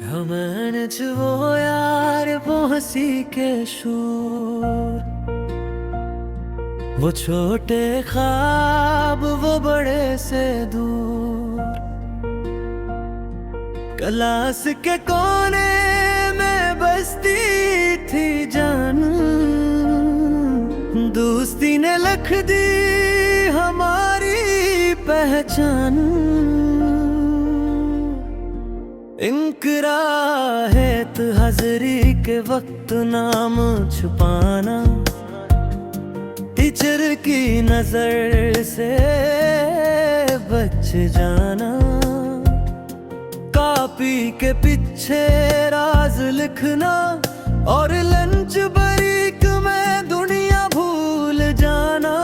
हमन वो यार वो हंसी के शूर, वो छोटे ख्वाब वो बड़े से दूर। क्लास के कोने में बसती थी जान, दोस्ती ने लिख दी हमारी पहचान। इनकराहत हाजिरी के वक्त नाम छुपाना, टीचर की नजर से बच जाना, कॉपी के पीछे राज लिखना और लंच ब्रेक में दुनिया भूल जाना।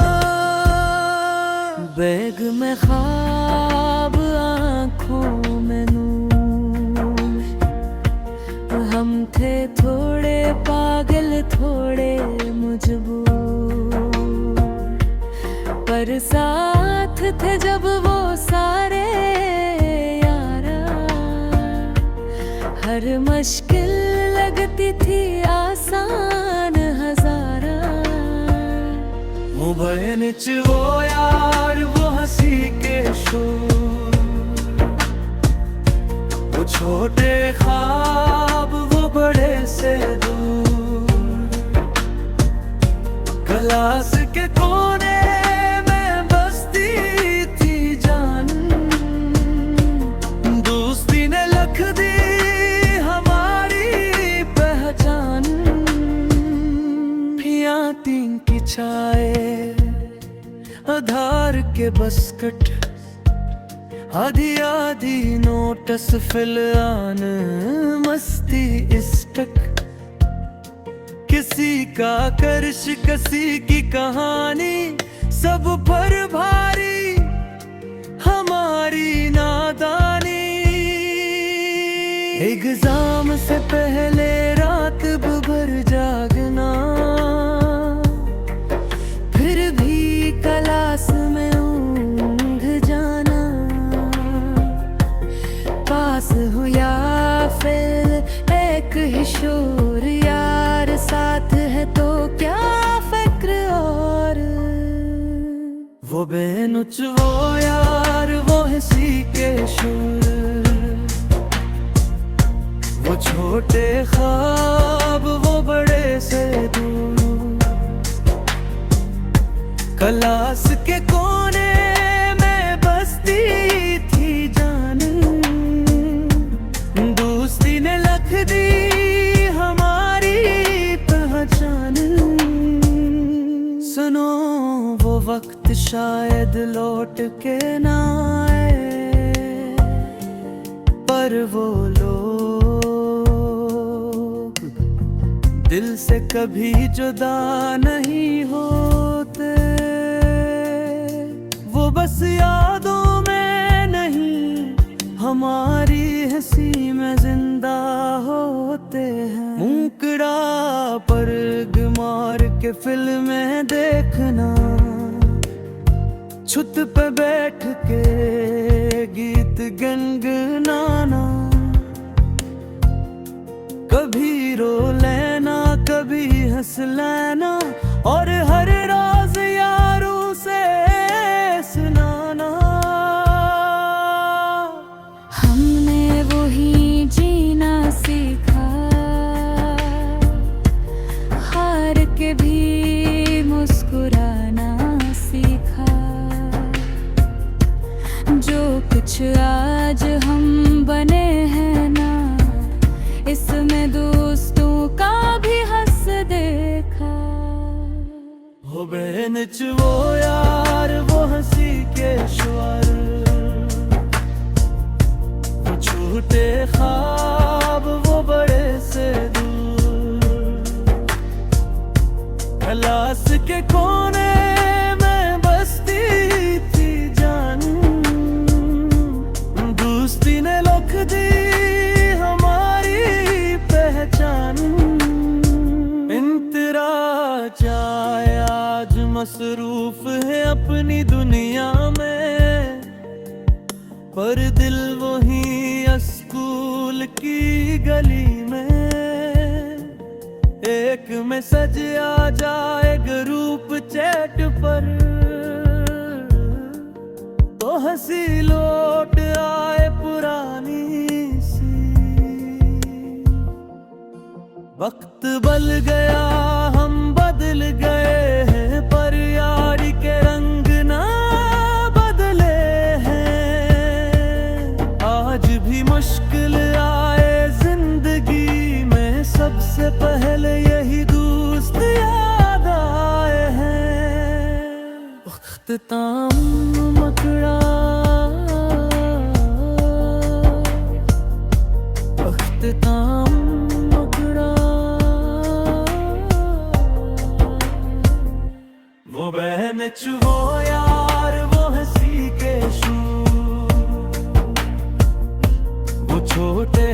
बैग में ख्वाब आँखों में नूर, हम थे थोड़े पागल थोड़े मजबूर, पर साथ थे जब वो सारे यारा। हर मुश्किल लगती थी आसान हजारा। मुबैन च वो यार वो हंसी के शूर, वो छोटे ख्वाब वो बड़े से दूर। क्लास के कोने में बसती थी जान, दोस्ती ने लिख दी हमारी पहचान। फियातीन की चाय आधार के बस्कट, आधी आधी नोटस फिलहान मस्ती इस्टक। किसी का कर्श किसी की कहानी, सब पर भारी हमारी नादानी। एग्जाम से पहले रात भर जागना, फिर भी क्लास में ऊँघ जाना। पास हो या फेल एक ही शोर, यार साथ है तो क्या फिक्र और। वो बेनुच वो यार वो हंसी के शूर, वो छोटे ख्वाब वो बड़े से दूर। क्लास के कोने में बसती थी जान, दोस्ती ने लिख दी हमारी पहचान। सुनो वो वक्त शायद लौट के ना आए, पर वो लोग दिल से कभी जुदा नहीं होते। वो बस यादों में नहीं हमारी हंसी में जिंदा होते हैं। मुंकड़ा पर मार के फिल्में देखना, छत पे बैठ के गीत गुनगुनाना। कभी रो लेना कभी हंस लेना, और हर राज यारों से सुनाना। हमने वही जीना सीखा, हार के भी मुस्कुराना सीखा। जो कुछ आज हम बने हैं ना, इसमें दोस्तों का भी हंस देखा। हो बहन वो यार वो हंसी के शुआर, वो छोटे ख्वाब वो बड़े से दूर। क्लास के कोने में बसती थी जान, दोस्ती ने लिख दी हमारी पहचान। इंतरा चाहे आज मसरूफ है अपनी दुनिया में, पर दिल वही स्कूल स्कूल की गली में एक मैसेज आ जाए ग्रुप चैट पर, तो हंसी लौट आए पुरानी सी। वक्त बदल गया, हम बदल गए हैं, पर यारी के रंग ना बदले हैं। आज भी मुश्किल आए जिंदगी में, सबसे पहले यही दोस्त याद आए हैं। अख्ताम मकड़ा, अख्ताम मकड़ा, वो बहन वो यार, वो हंसी के शू, वो छोटे